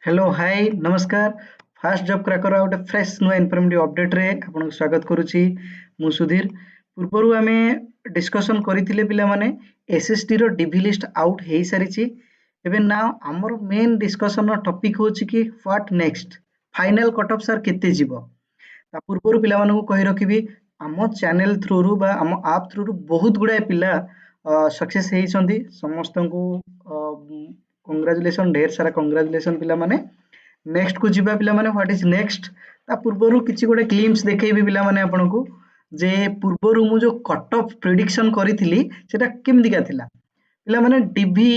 Hello hi नमस्कार। Fast job cracker गोटे fresh नुआ इनफॉर्मेटिव अपडेट रे आपन स्वागत करुच्ची। मु सुधीर पूर्व आम डिस्कसन करथिले पिला माने एसएसटी रो डीवी लिस्ट आउट हे सारिची। एबे नाउ हमर मेन डिस्कसन रो टॉपिक होची कि what next final cut off sir केते जीवो। ता पूर्व पिला मानकु कहि रखिबी आम चैनल थ्रू रु बा आम ऐप थ्रू रु बहुत गुडा पिला सक्सेस हेइछंती। समस्तंकु कंग्रेचुलेशन ढेर सारा कंग्रेचुलेशन पिला माने। नेक्स्ट को जीवा पिला माने व्हाट इज नेक्स्ट ता पूर्वरु किछि गोटे क्लिम्स देखैबी पिला माने आपनकु जे पूर्वरु मु जो कट ऑफ प्रेडिक्शन करिथिली सेटा केमदिका थिला। पिला माने डीवी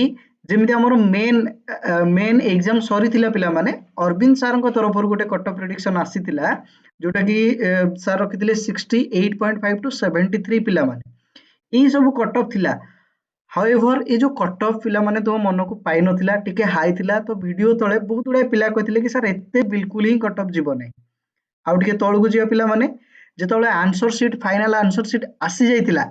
जेमिति हमर मेन एग्जाम सरीथिला पिला माने अरविंद सर को तरफ गोटे कट ऑफ प्रेडिक्शन आसीथिला जोटा कि सर रखिथिले 68.5 टू 73 पिला माने ई सब कट ऑफ थिला। हाउएवर ये जो कट ऑफ पिला माने तो मन को पाई नथिला टिके हाई थिला तो वीडियो तळे बहुत गुडा पिला कहथिले कि सर एते बिल्कुल ही कट ऑफ जीव नै। आउ टिके तळकु जिया पिला माने जेतळे answer sheet final answer sheet आसी जाइतिला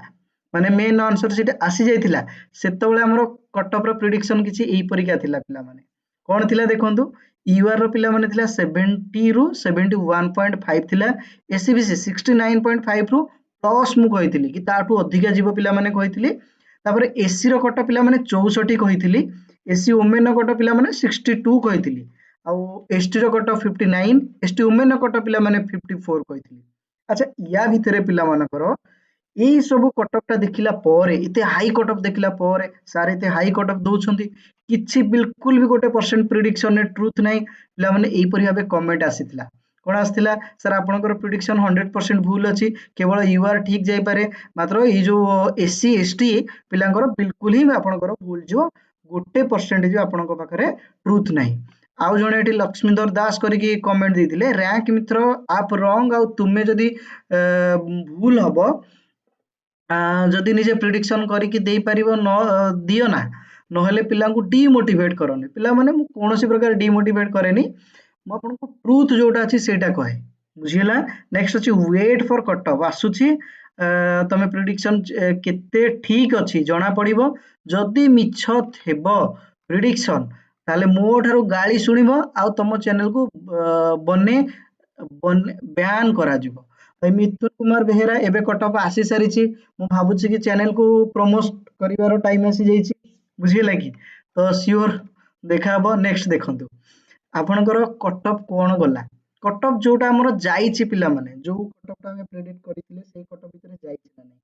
माने मेन आंसर शीट आसी जाइतिला सेतବେଳେ हमरो कट ऑफ रो प्रेडिक्शन किछि एई परिका थिला पिला माने कोन थिला देखंतु यूआर रो पिला माने थिला 70 रु 71.5 थिला। एससीबीसी 69.5 रु प्लस मु कहितिली कि ताठू अधिका जीव पिला माने कहितिली। तापर एससी रो कट पिला माने 64 कहितिली। एससी वुमेन रो कट पिला माने 62 कहितिली। आउ एसटी रो कट 59 एसटी वुमेन रो कट पिला माने 54 कहितिली। अच्छा या भितरे पिला मानकर एई सब कट ऑफ टा देखिला परे इते हाई कट ऑफ देखिला परे सारे इते हाई कट ऑफ दउछंती किछि बिल्कुल भी गोटे परसेंट प्रेडिक्शन ने ट्रुथ नै। पिला माने एई परि भाबे कमेंट आसीतिला कोन आसीतिला सर आपनकर प्रेडिक्शन 100% भूल अछि केवल यूआर ठीक जाई पारे मात्र ई जो एससी एसटी पिलांकर बिल्कुल ही आपनकर भूल जो गोटे परसेंटेज आपनकर पाखरे ट्रुथ नै। आउ जणे एटी लक्ष्मीधर दास करिकी कमेंट देथिले रैंक मित्र आप रॉन्ग आउ तुमे जदी भूल हबो जदि निजे प्रेडिक्शन करिकी देई परिबो न दियो ना नहेले पिलांकु डीमोटिवेट करनी। पिला माने मु कोनोसी प्रकार डीमोटिवेट करेनी मु आपनको ट्रुथ जोटा अछि सेटा कहे बुझिला। नेक्स्ट अछि वेट फॉर कट ऑफ आसुछि तमे प्रेडिक्शन केते ठीक अछि जणा पड़िबो जदि मिछ थेबो प्रेडिक्शन ताले मो ठारो गाली सुनिबो आउ तम चैनल को बने बैन करा जिवो। मिथुन कुमार बेहेरा एबे कट ऑफ आसी सारिछि मु भाबुछि कि चैनल को प्रमोट करिवारो टाइम आसी जाइछि बुझिला कि तो श्योर देखाबो। नेक्स्ट देखंतु आपनकर कट ऑफ कोन गला कट ऑफ जोटा हमर जाइछि पिला माने जो कट ऑफ हम प्रेडिक्ट करिथिले सेही कट ऑफ भितरे जाइछि ना नै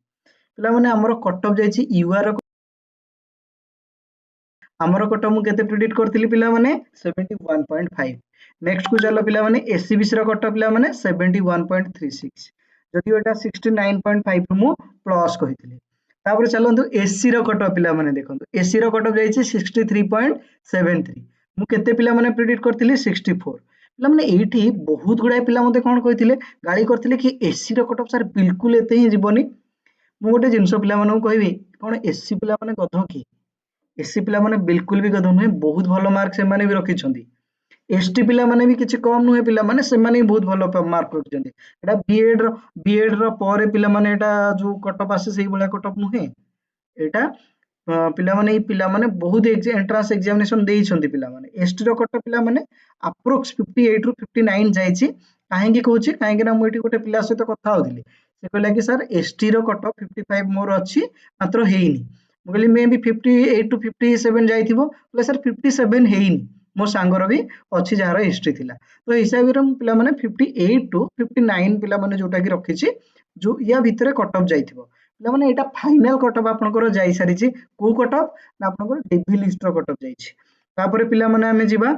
पिला माने हमर कट ऑफ जाइछि यूआर हमर कट ऑफ मु केते प्रेडिक्ट करथिली पिला माने 71.5। नेक्स्ट को चलो पिला माने एससीबीसी रो कट ऑफ पिला माने 71.36 जदि एटा 69.5 मु प्लस कहिथिली। तापर चलंतु एससी रो कट ऑफ पिला माने देखंतु एससी रो कट ऑफ जाइछि 63.73 मु केते पिला माने प्रेडिक्ट करथिली 64 पिला माने एठी बहुत गुडा पिला मते कोन कहिथिले गाली करथिले कि एससी रो कट ऑफ सर बिल्कुल एते ही जीवनी। मु गोटे जिंस पिला माने कहबी कोन एससी पिला माने गध की एससी पिला माने बिल्कुल भी गध नुहे बहुत भलो मार्क से माने भी रखिछंती। एसटी पिला माने भी किछि कम नुहे पिला माने से माने बहुत भलो मार्क रखिछंती। एटा बीएड रो परे पिला माने एटा जो कट ऑफ आसे सेही बळा कट ऑफ नुहे एटा पिला माने बहुत एंट्रांस एग्जामिनेशन देइछंती पिला माने। एसटी रो कट ऑफ पिला माने अप्रोक्स 58 रु 59 जाइछि काहे की कहूछि काहे कि ना मु एठी गोटे पिला सहित कथा होथिली से कहला कि सर एसटी रो कट ऑफ 55 मोर अछि मात्र हेइनी मु कहली मे भी 58 टू 57 जाइथिबो बोले सर 57 हेइनी मो सांगर भी अछि जहार हिस्ट्री थिला तो हिसाब रे पिला माने 58 टू 59 पिला माने जोटा कि रखिछि जो या भितरे कट ऑफ जाइथिबो पिला माने एटा फाइनल कट ऑफ आपनकर जाई सारिछि को कट ऑफ ना आपनकर डीबी लिस्ट रो कट ऑफ जाइछि। तापर पिला माने हमें जिबा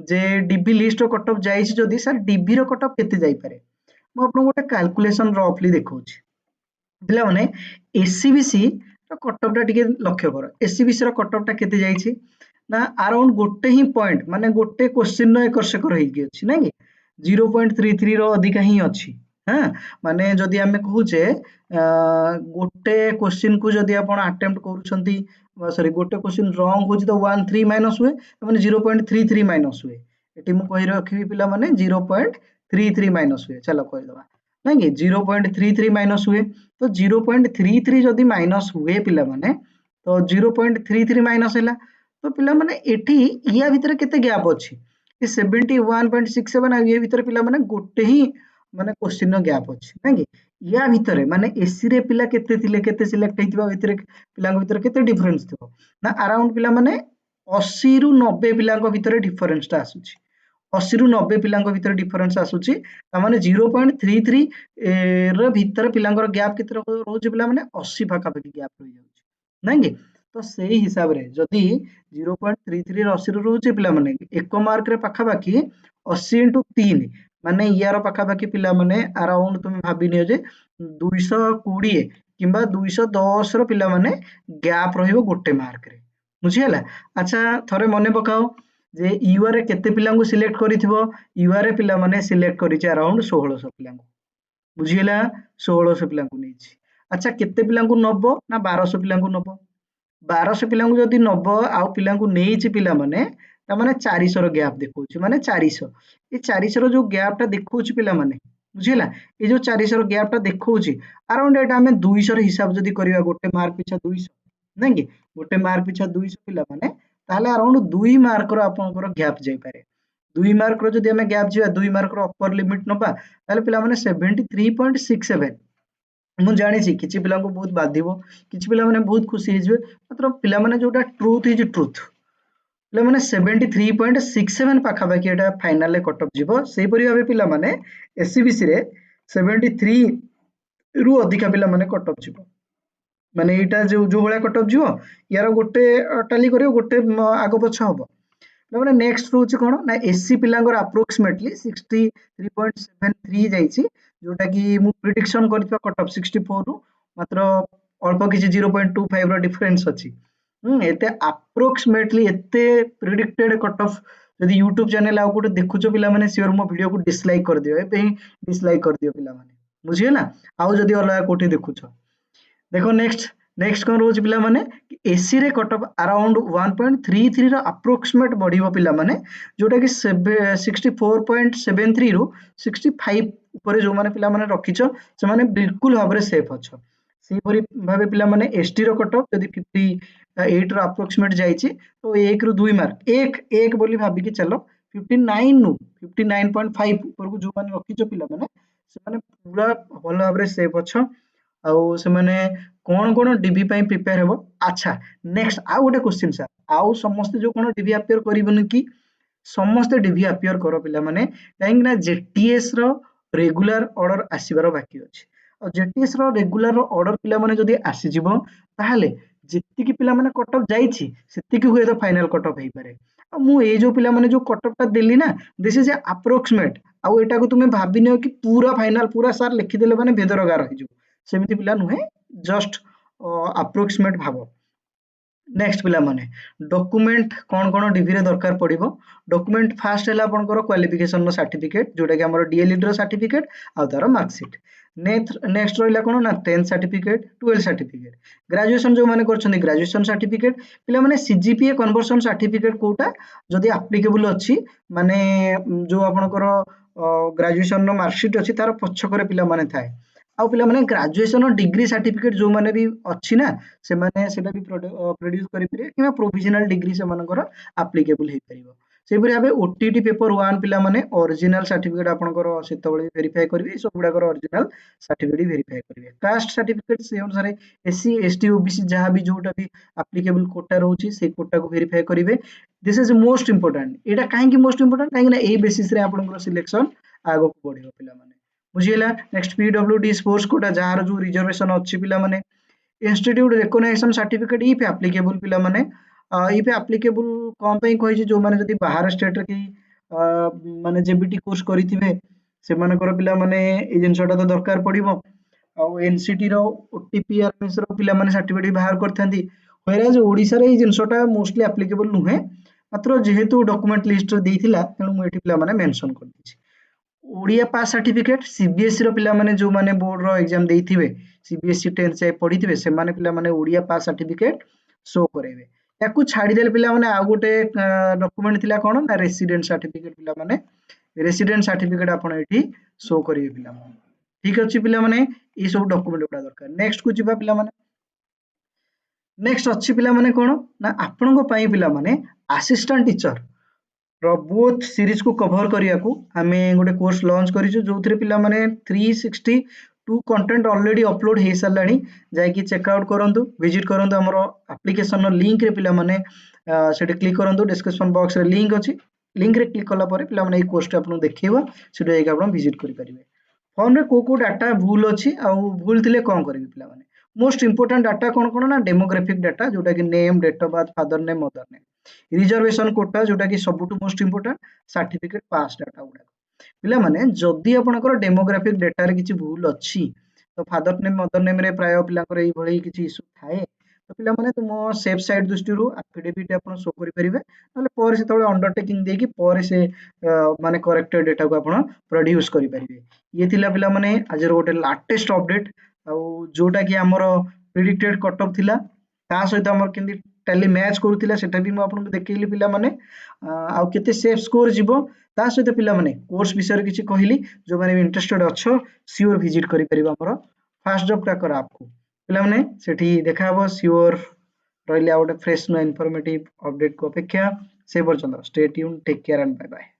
जे डीबी लिस्ट रो कट ऑफ जाइछि जदी सर डीबी रो कट ऑफ केते जाई पारे मु आपन गोटे कैलकुलेशन रफली देखौछि पिला माने एससीबीसी रो कट ऑफ टा टिके लक्ष्य कर एससीबीसी रो कट ऑफ टा केते जाइछि ना अराउंड गोटे ही पॉइंट माने गोटे क्वेश्चन नो एकर सेकर हेइ कि अछि नै कि 0.33 रो अधिका ही अछि। हां माने जदी हमें कहूचे गोटे क्वेश्चन को जदी आपण अटेम्प्ट करूछंती सॉरी गोटे क्वेश्चन रॉन्ग होछि तो 13 माइनस हुए माने 0.33 माइनस हुए एटी मु कहि रखिबी पिला माने 0.33 माइनस हुए चलो कहि दबा नै कि 0.33 माइनस हुए तो 0.33 जदी माइनस हुए पिला माने तो 0.33 माइनस हैला तो पिला माने एठी या भितरे केते गैप अछि ये 71.67 आ ये भितर पिला माने गोटे ही माने क्वेश्चन नो गैप अछि ना कि या भितर माने एससी रे पिला केते थिले केते सिलेक्ट हेतिबा भितर पिलांग भितर केते डिफरेंस थिबो ना अराउंड पिला माने 80 रु 90 पिलांग भितर डिफरेंस ता आसुची 80 रु 90 पिलांग भितर डिफरेंस आसुची ता माने 0.33 र भितर पिलांगर गैप केते रहउची पिला माने 80 पाखा पाखी गैप रहि जाउची ना कि तो सेही हिसाब रे जदी 0.33 रे 80 रहउची पिला माने एक मार्क रे पाखा पाखी 80 into 3 माने यार पाखा पाखी पिला माने अराउंड तुम भाबी नियो जे 220 किंबा 210 रो पिला माने गैप रहिबो गोटे मार्क रे बुझियला अच्छा थरे मने पकाओ जे यूआर रे केते पिलांगु सिलेक्ट करिथिबो यूआर रे पिला माने सिलेक्ट करिचे अराउंड 1600 पिलांगु बुझियला 1600 पिलांगु नेछि अच्छा केते पिलांगु नबो ना 1200 पिलांगु नबो 1200 पिलांगु जदि नबो आउ पिलांगु नेछि पिला माने ता माने 400 रो गैप देखौछि माने 400 ए 400 रो जो गैप टा देखौछि पिला माने बुझियला ए जो 400 रो गैप टा देखौछि अराउंड एटा हमें 200 रो हिसाब जदि करिवा गोटे मार्क पिछा 200 नै कि गोटे मार्क पिछा 200 पिला माने ताले अराउंड 2 मार्क रो आपनकर गैप जाई पारे 2 मार्क रो जदि हमें गैप जिवा 2 मार्क रो अपर लिमिट नबा ताले पिला माने 73.67 ମୁଁ ଜାଣିଛି କିଛି ପିଲାଙ୍କୁ ବହୁତ ବାଧିବ କିଛି ପିଲାମାନେ ବହୁତ ଖୁସି ହେଇଯିବେ ମାତ୍ର ପିଲାମାନେ ଯୋଉଟା ଟ୍ରୁଥ ଇଜ ଟ୍ରୁଥ ପିଲାମାନେ 73.67 ପାଖାପାଖି ଏଟା ଫାଇନାଲରେ କଟଅଫ ଯିବ ସେଇପରି ଭାବେ ପିଲାମାନେ ଏସସିବିସି ରେ 73 ରୁ ଅଧିକା ପିଲାମାନେ कटअफ ଯିବ ମାନେ ଏଇଟା ଯୋଉ ଭଳିଆ कटअफ ଯିବ यार गोटे टाली करियो गोटे आगो पछ हबो ମାନେ नेक्स्ट ରହୁଛି କଣ ନା एससी ପିଲାଙ୍କର अप्रोक्सीमेटली 63.73 ଯାଇଛି जोटा कि मु प्रिडिक्शन करथिबा कटअफ 64 रु मात्र अल्प किछि 0.25 रो डिफरेंस अछि एते अप्रोक्सीमेटली एते प्रिडिक्टेड कटअफ यदि YouTube चैनल आ कोटे देखुचो पिला माने सियोर मो वीडियो को डिसलाइक कर दियो एबे डिसलाइक कर दियो पिला माने बुझिए ना आउ जदि अलगा कोठी देखुचो देखो नेक्स्ट कौन रोज पिला माने एसी रे कटअफ अराउंड 1.33 रो अप्रोक्सीमेट बढ़िबो पिला माने जोटा कि 64.73 रु 65 ऊपर जो माने पिला माने रखिचो से माने बिल्कुल भाबरे सेफ अछो सेही परि भाबे पिला माने एसटी रो कटअफ यदि 58 रो अप्रोक्सीमेट जाईची तो 1 रु 2 मार्क एक बोली भाबी कि चलो 59 नु 59.5 ऊपर को जो माने रखिचो पिला माने से माने पूरा भलो भाबरे सेफ अछो आउ से माने कोन कोन डीबी पई प्रिपेयर हेबो अच्छा नेक्स्ट आ गोटे क्वेश्चन सर आउ समस्त जो कोन डीबी अपियर करिबन कि समस्त डीबी अपियर करो पिला माने काहे ना जेटीएस रो रेगुलर ऑर्डर आसीबार बाकी अछि और जेटीएस रो रेगुलर ऑर्डर पिला माने जदी आसी जिवो ताहाले जेति कि पिला माने कटअप जाईछि सेति कि हुए तो फाइनल कटअप हेई पारे मु ए जो पिला माने जो कटअप टा देली ना दिस इज ए अप्रोक्सीमेट आउ एटा को तुमे भाबिनियो कि पूरा फाइनल पूरा सर लिखि देले माने भेदरगार हो जिवो सेमिति पिला नुहे जस्ट अप्रोक्सीमेट भाबो नेक्स्ट पिला माने डॉक्यूमेंट कोन कोन डीबी रे दरकार पड़िबो डॉक्यूमेंट फास्ट हैला आपनकर क्वालिफिकेशन नो सर्टिफिकेट जोटा कि हमर डीएलईडी रो सर्टिफिकेट आ तार मार्कशीट नेक्स्ट रहिला कोन ना 10th certificate 12th certificate graduation जो माने करछन ग्रेजुएशन सर्टिफिकेट पिला माने सीजीपीए कन्वर्जन सर्टिफिकेट कोटा जदी एप्लीकेबल अछि माने जो आपनकर ग्रेजुएशन नो मार्कशीट अछि तार पछकरे पिला माने थाए आउ पिला माने ग्रेजुएशन डिग्री सर्टिफिकेट जो माने भी अछि ना से माने सेटा भी प्रोड्यूस करि परिबे किबा प्रोविजनल डिग्री से मानकर एप्लीकेबल हे परिबो से परि भाबे ओटीटी पेपर 1 पिला माने ओरिजिनल सर्टिफिकेट आपनकर सेतबळे वेरीफाई करिवे सब गुडाकर ओरिजिनल सर्टिफिकेट वेरीफाई करिवे कास्ट सर्टिफिकेट से अनुसार एससी एसटी ओबीसी जहां भी जोटा भी एप्लीकेबल कोटा रहउची से कोटा को वेरीफाई करिवे दिस इज मोस्ट इंपोर्टेंट एटा काहे की मोस्ट इंपोर्टेंट काहे ना ए बेसिस रे आपनकर सिलेक्शन आगो को बढ़िबो पिला माने बुझियला नेक्स्ट पीडब्ल्यूडी स्पोर्ट्स कोटा जहार जो रिजर्वेशन अछि पिला माने institute recognition certificate if applicable पिला माने इफ एप्लीकेबल कोन पई कहि जो माने जदी बाहर स्टेट रे की माने जेबीटी कोर्स करिथिबे से मानकर पिला माने ए जिंसटा तो दरकार पड़िबो आ एनसीटी रो ओटीपी आरएस रो पिला माने सर्टिफिकेट बाहर करथांती व्हेरेज ओडिसा रे ए जिंसटा मोस्टली एप्लीकेबल नुहे मात्र जेहेतु डॉक्यूमेंट लिस्ट रे देइथिला तेनु मु एठी पिला माने मेंशन कर दिछि ओडिया पास सर्टिफिकेट सीबीएसई रो पिला माने जो माने बोर्ड रो एग्जाम देइथिबे सीबीएसई 10th जाय पढिथिबे से माने पिला माने ओडिया पास सर्टिफिकेट शो करेबे याकू छाडी देले पिला माने आ गोटे डॉक्यूमेंट थिला कोन ना रेसिडेंट सर्टिफिकेट पिला माने रेसिडेंट सर्टिफिकेट आपण एठी शो करिवे पिला माने ठीक अछि पिला माने ई सब डॉक्यूमेंट उडा दरकार नेक्स्ट को जिबा पिला माने नेक्स्ट अछि पिला माने कोन ना आपनको पई पिला माने असिस्टेंट टीचर बोथ सीरीज को कवर करिया को आमे गोटे कोर्स लॉन्च करिछु जोथिरे पिला माने 362 कंटेंट ऑलरेडी अपलोड हे सालानी जाय कि चेकआउट करंतु विजिट करंतु हमरो एप्लीकेशन नो लिंक रे पिला माने सेटे क्लिक करंतु डिस्क्रिप्शन बॉक्स रे लिंक अछि लिंक रे क्लिक कला परे पिला माने ए कोर्स आपन देखिबो सेटे जाय कि आपन विजिट करि परिबे फॉर्म रे को डाटा भूल अछि आ भूल थिले कोन करिवे पिला माने मोस्ट इंपोर्टेंट डाटा कोन ना डेमोग्राफिक डाटा जोटा कि name date of birth father name mother name reservation quota जोटा कि सबुटु most important certificate pass data गुडा पिला माने जदी आपनकर डेमोग्राफिक डाटा रे किछि भूल अछि तो फादर नेम मदर नेम रे प्राय पिलाकर एई भଳି किछि इशू थाए तो पिला माने तुम सेफ साइड दृष्टि एफिडेविट आपन शो करि परिबे नले पर से तळे अंडरटेकिंग देकी पर से माने करेक्टेड डाटा को आपन प्रोड्यूस करि परिबे ये थिला पिला माने आज गोटे लाटेस्ट अपडेट आ जोटा कि हमर प्रेडिक्टेड कट ऑफ थिला ता सहित हमर केंदी टैली मैच करूथिला सेटा भी म आपन देखैली पिला माने आ केते सेफ स्कोर जीवो ता सहित पिला माने कोर्स विषय किछि कहिली जो माने इंटरेस्टेड अछो श्योर विजिट करि परिबा हमर फास्ट जॉब ट्रैकर ऐप को पिला माने सेठी देखा हबो श्योर रहिले आ गोटे फ्रेश नो इन्फॉर्मेटिव अपडेट को अपेक्षा से पर्यंत stay tune take care and bye bye.